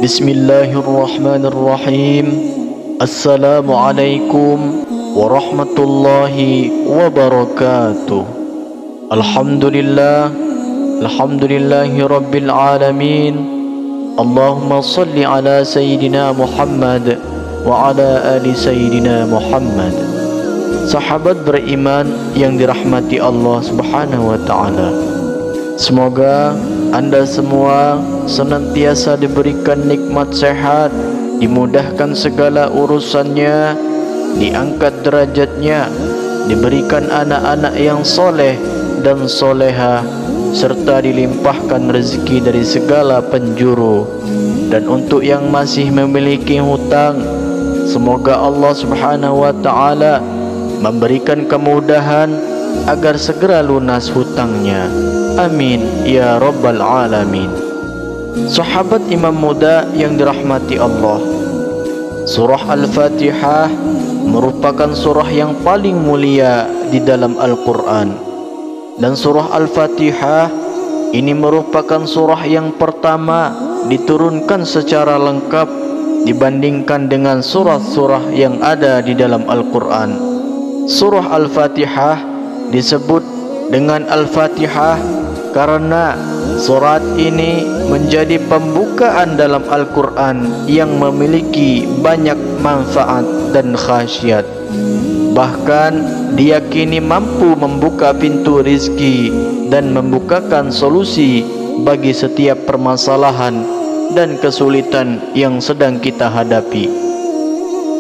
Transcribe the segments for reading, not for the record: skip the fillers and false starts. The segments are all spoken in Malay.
Bismillahirrahmanirrahim. Assalamualaikum warahmatullahi wabarakatuh. Alhamdulillahi rabbil alamin. Allahumma salli ala Sayyidina Muhammad wa ala ali Sayyidina Muhammad. Sahabat beriman yang dirahmati Allah Subhanahu wa ta'ala, semoga Anda semua senantiasa diberikan nikmat sehat, dimudahkan segala urusannya, diangkat derajatnya, diberikan anak-anak yang soleh dan soleha, serta dilimpahkan rezeki dari segala penjuru. Dan untuk yang masih memiliki hutang, semoga Allah Subhanahu wa ta'ala memberikan kemudahan agar segera lunas hutangnya. Amin ya rabbal alamin. Sahabat imam muda yang dirahmati Allah, surah Al-Fatihah merupakan surah yang paling mulia di dalam Al-Quran. Dan surah Al-Fatihah ini merupakan surah yang pertama diturunkan secara lengkap dibandingkan dengan surah-surah yang ada di dalam Al-Quran. Surah Al-Fatihah disebut dengan Al-Fatihah karena surat ini menjadi pembukaan dalam Al-Quran yang memiliki banyak manfaat dan khasiat. Bahkan diyakini mampu membuka pintu rizki dan membukakan solusi bagi setiap permasalahan dan kesulitan yang sedang kita hadapi.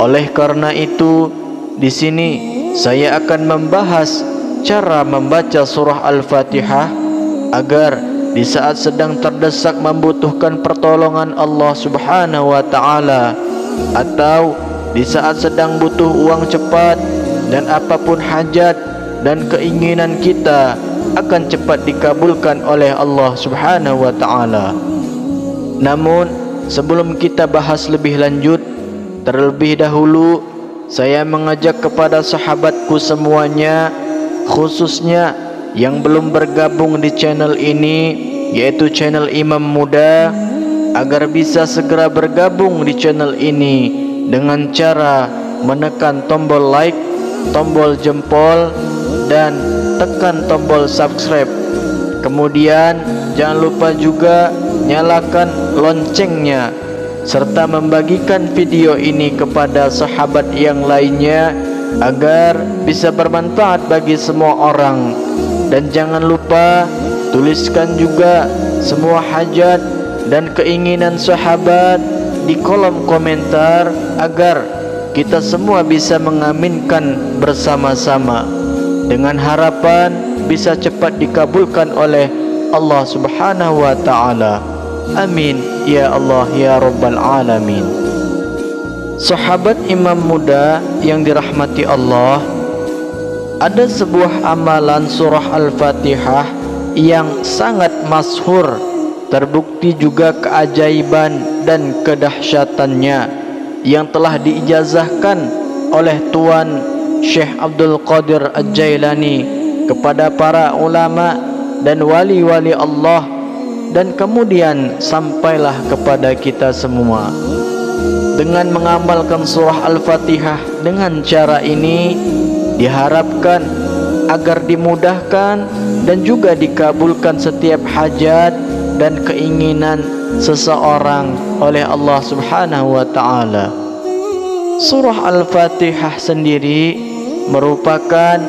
Oleh karena itu, di sini saya akan membahas cara membaca surah Al-Fatihah agar di saat sedang terdesak membutuhkan pertolongan Allah Subhanahu wa ta'ala, atau di saat sedang butuh uang cepat, dan apapun hajat dan keinginan kita akan cepat dikabulkan oleh Allah Subhanahu wa ta'ala. Namun sebelum kita bahas lebih lanjut, terlebih dahulu saya mengajak kepada sahabatku semuanya, khususnya yang belum bergabung di channel ini, yaitu channel Imam Muda, agar bisa segera bergabung di channel ini dengan cara menekan tombol like, tombol jempol, dan tekan tombol subscribe. Kemudian jangan lupa juga nyalakan loncengnya, serta membagikan video ini kepada sahabat yang lainnya agar bisa bermanfaat bagi semua orang. Dan jangan lupa tuliskan juga semua hajat dan keinginan sahabat di kolom komentar agar kita semua bisa mengaminkan bersama-sama, dengan harapan bisa cepat dikabulkan oleh Allah Subhanahu wa ta'ala. Amin ya Allah ya rabbal alamin. Sahabat imam muda yang dirahmati Allah, ada sebuah amalan surah Al-Fatihah yang sangat masyhur, terbukti juga keajaiban dan kedahsyatannya yang telah diijazahkan oleh Tuan Syekh Abdul Qadir Al-Jailani kepada para ulama dan wali-wali Allah, dan kemudian sampailah kepada kita semua. Dengan mengamalkan surah Al-Fatihah dengan cara ini, diharapkan agar dimudahkan dan juga dikabulkan setiap hajat dan keinginan seseorang oleh Allah Subhanahu wa ta'ala. Surah Al-Fatihah sendiri merupakan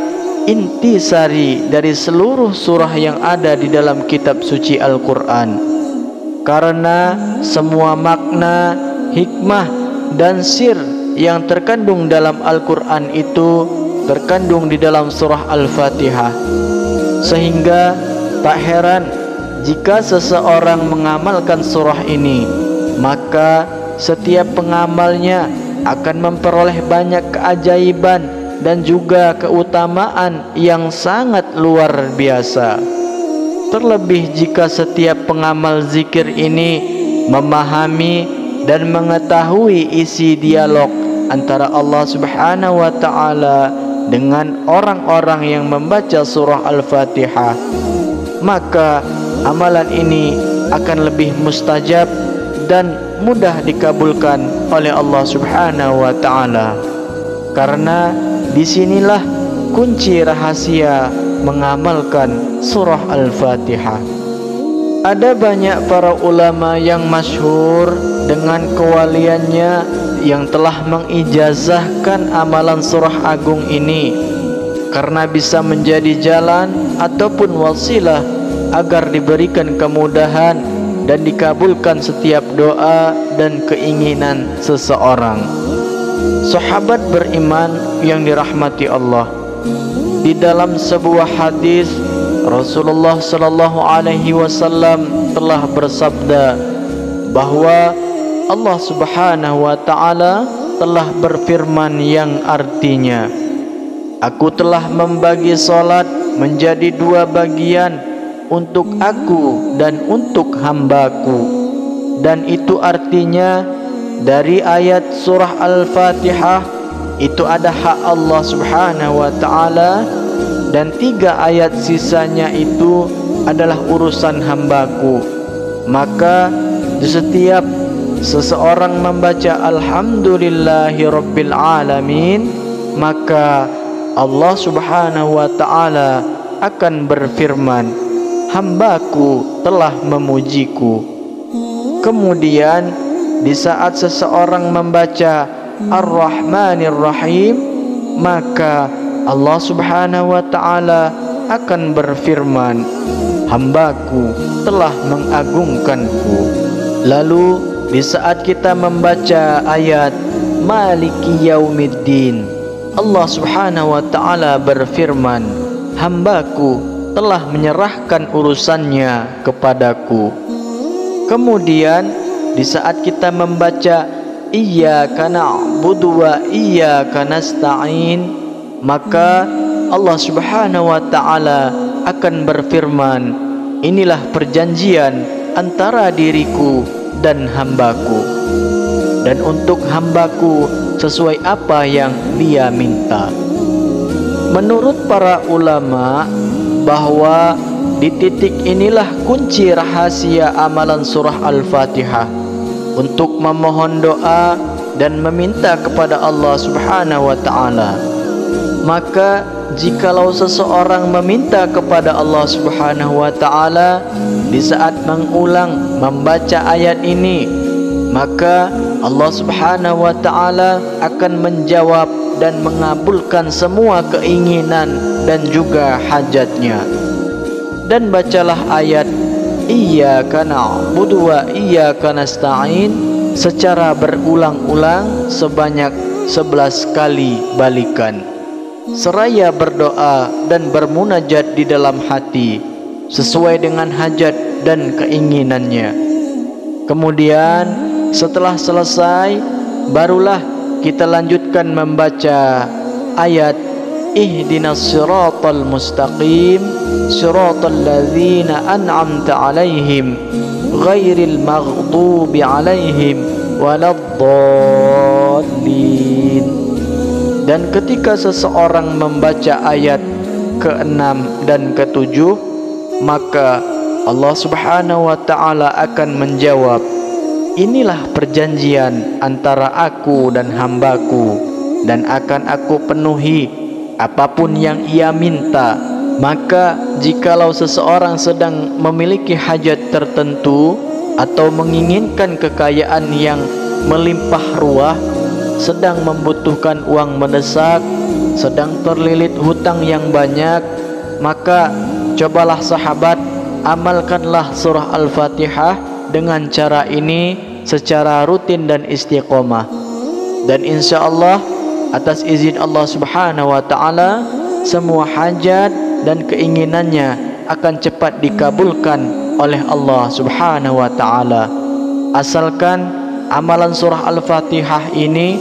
intisari dari seluruh surah yang ada di dalam kitab suci Al-Quran, karena semua makna, hikmah dan sir yang terkandung dalam Al-Quran itu terkandung di dalam surah Al-Fatihah. Sehingga tak heran jika seseorang mengamalkan surah ini, maka setiap pengamalnya akan memperoleh banyak keajaiban dan juga keutamaan yang sangat luar biasa. Terlebih jika setiap pengamal zikir ini memahami dan mengetahui isi dialog antara Allah Subhanahu wa ta'ala dengan orang-orang yang membaca surah Al-Fatihah, maka amalan ini akan lebih mustajab dan mudah dikabulkan oleh Allah Subhanahu wa taala. Karena disinilah kunci rahasia mengamalkan surah Al-Fatihah. Ada banyak para ulama yang masyhur dengan kewaliannya yang telah mengijazahkan amalan surah agung ini, karena bisa menjadi jalan ataupun wasilah agar diberikan kemudahan dan dikabulkan setiap doa dan keinginan seseorang. Sahabat beriman yang dirahmati Allah, di dalam sebuah hadis Rasulullah sallallahu alaihi wasallam telah bersabda bahwa Allah Subhanahu wa taala telah berfirman yang artinya, Aku telah membagi salat menjadi 2 bagian, untuk aku dan untuk hambaku. Dan itu artinya dari ayat surah Al-Fatihah itu ada hak Allah Subhanahu wa taala, dan 3 ayat sisanya itu adalah urusan hambaku. Maka di setiap seseorang membaca Alhamdulillahi Rabbil Alamin, maka Allah Subhanahu wa ta'ala akan berfirman, hambaku telah memujiku. Kemudian di saat seseorang membaca Ar-Rahmanir Rahim, maka Allah Subhanahu wa ta'ala akan berfirman, hambaku telah mengagungkanku. Lalu di saat kita membaca ayat Maliki Yaumiddin, Allah Subhanahu wa ta'ala berfirman, hambaku telah menyerahkan urusannya kepadaku. Kemudian di saat kita membaca Iyyaka na'budu wa iyyaka nasta'in, maka Allah Subhanahu wa ta'ala akan berfirman, inilah perjanjian antara diriku dan hambaku, dan untuk hambaku sesuai apa yang dia minta. Menurut para ulama, bahwa di titik inilah kunci rahasia amalan surah Al-Fatihah untuk memohon doa dan meminta kepada Allah Subhanahu wa ta'ala. Maka jikalau seseorang meminta kepada Allah Subhanahu wa ta'ala di saat mengulang membaca ayat ini, maka Allah Subhanahu wa ta'ala akan menjawab dan mengabulkan semua keinginan dan juga hajatnya. Dan bacalah ayat Iyyaka na'budu wa iyyaka nasta'in secara berulang-ulang sebanyak 11 kali balikan, seraya berdoa dan bermunajat di dalam hati sesuai dengan hajat dan keinginannya. Kemudian setelah selesai, barulah kita lanjutkan membaca ayat Ihdinas siratal mustaqim siratal ladzina an'amta alaihim ghairil maghdubi alaihim waladdallin. Dan ketika seseorang membaca ayat ke-6 dan ke-7, maka Allah Subhanahu wa ta'ala akan menjawab, inilah perjanjian antara aku dan hambaku, dan akan aku penuhi apapun yang ia minta. Maka jikalau seseorang sedang memiliki hajat tertentu atau menginginkan kekayaan yang melimpah ruah, sedang membutuhkan uang mendesak, sedang terlilit hutang yang banyak, maka cobalah sahabat, amalkanlah surah Al-Fatihah dengan cara ini secara rutin dan istiqomah. Dan insya Allah atas izin Allah Subhanahu wa ta'ala, semua hajat dan keinginannya akan cepat dikabulkan oleh Allah Subhanahu wa ta'ala. Asalkan amalan surah Al-Fatihah ini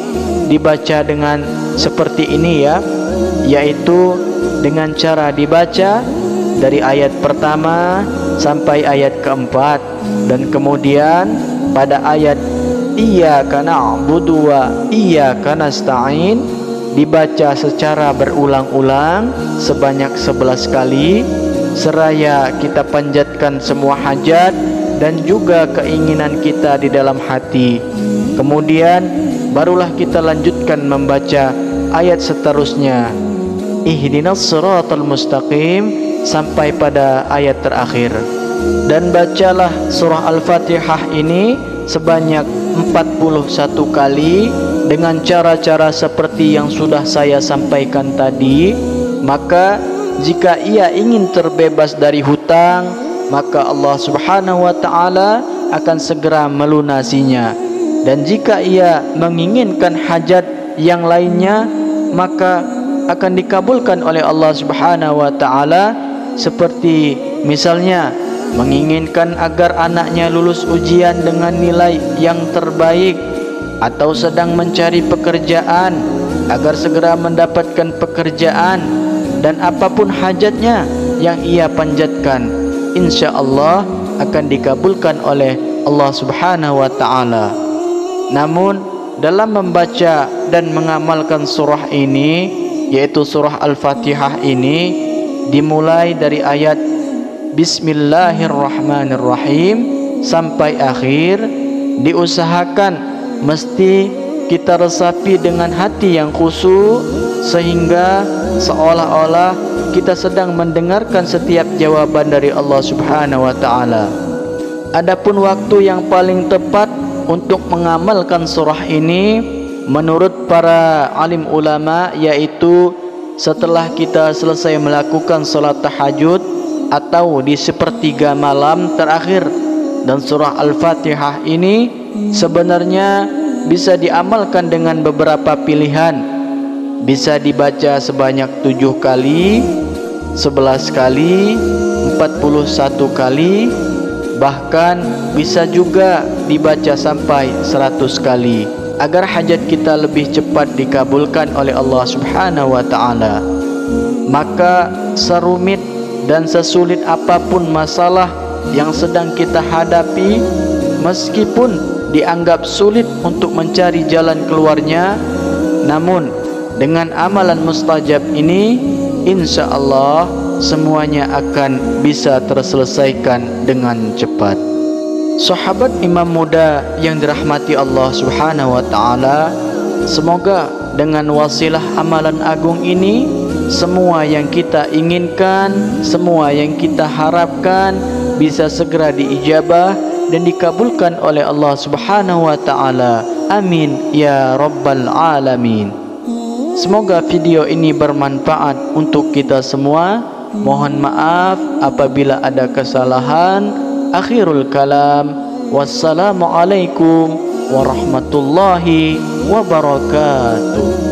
dibaca dengan seperti ini ya, yaitu dengan cara dibaca dari ayat pertama sampai ayat keempat, dan kemudian pada ayat Iyyaka na'budu wa iyyaka nasta'in dibaca secara berulang-ulang sebanyak 11 kali, seraya kita panjatkan semua hajat dan juga keinginan kita di dalam hati. Kemudian barulah kita lanjutkan membaca ayat seterusnya, ihdinas siratal mustaqim, sampai pada ayat terakhir. Dan bacalah surah Al-Fatihah ini sebanyak 41 kali dengan cara-cara seperti yang sudah saya sampaikan tadi. Maka jika ia ingin terbebas dari hutang, maka Allah Subhanahu wa ta'ala akan segera melunasinya. Dan jika ia menginginkan hajat yang lainnya, maka akan dikabulkan oleh Allah Subhanahu wa ta'ala. Seperti misalnya menginginkan agar anaknya lulus ujian dengan nilai yang terbaik, atau sedang mencari pekerjaan agar segera mendapatkan pekerjaan, dan apapun hajatnya yang ia panjatkan, insya Allah akan dikabulkan oleh Allah Subhanahu wa ta'ala. Namun dalam membaca dan mengamalkan surah ini, yaitu surah Al-Fatihah ini, dimulai dari ayat Bismillahirrahmanirrahim sampai akhir, diusahakan mesti kita resapi dengan hati yang khusyuk, sehingga seolah-olah kita sedang mendengarkan setiap jawaban dari Allah Subhanahu wa ta'ala. Adapun waktu yang paling tepat untuk mengamalkan surah ini menurut para alim ulama, yaitu setelah kita selesai melakukan salat tahajud atau di sepertiga malam terakhir. Dan surah Al-Fatihah ini sebenarnya bisa diamalkan dengan beberapa pilihan. Bisa dibaca sebanyak 7 kali, 11 kali, 41 kali, bahkan bisa juga dibaca sampai 100 kali, agar hajat kita lebih cepat dikabulkan oleh Allah Subhanahu wa ta'ala. Maka serumit dan sesulit apapun masalah yang sedang kita hadapi, meskipun dianggap sulit untuk mencari jalan keluarnya, namun dengan amalan mustajab ini, insya Allah semuanya akan bisa terselesaikan dengan cepat. Sahabat imam muda yang dirahmati Allah Subhanahu wa ta'ala, semoga dengan wasilah amalan agung ini, semua yang kita inginkan, semua yang kita harapkan bisa segera diijabah dan dikabulkan oleh Allah Subhanahu wa ta'ala. Amin ya rabbal alamin. Semoga video ini bermanfaat untuk kita semua. Mohon maaf apabila ada kesalahan. Akhirul kalam, wassalamualaikum warahmatullahi wabarakatuh.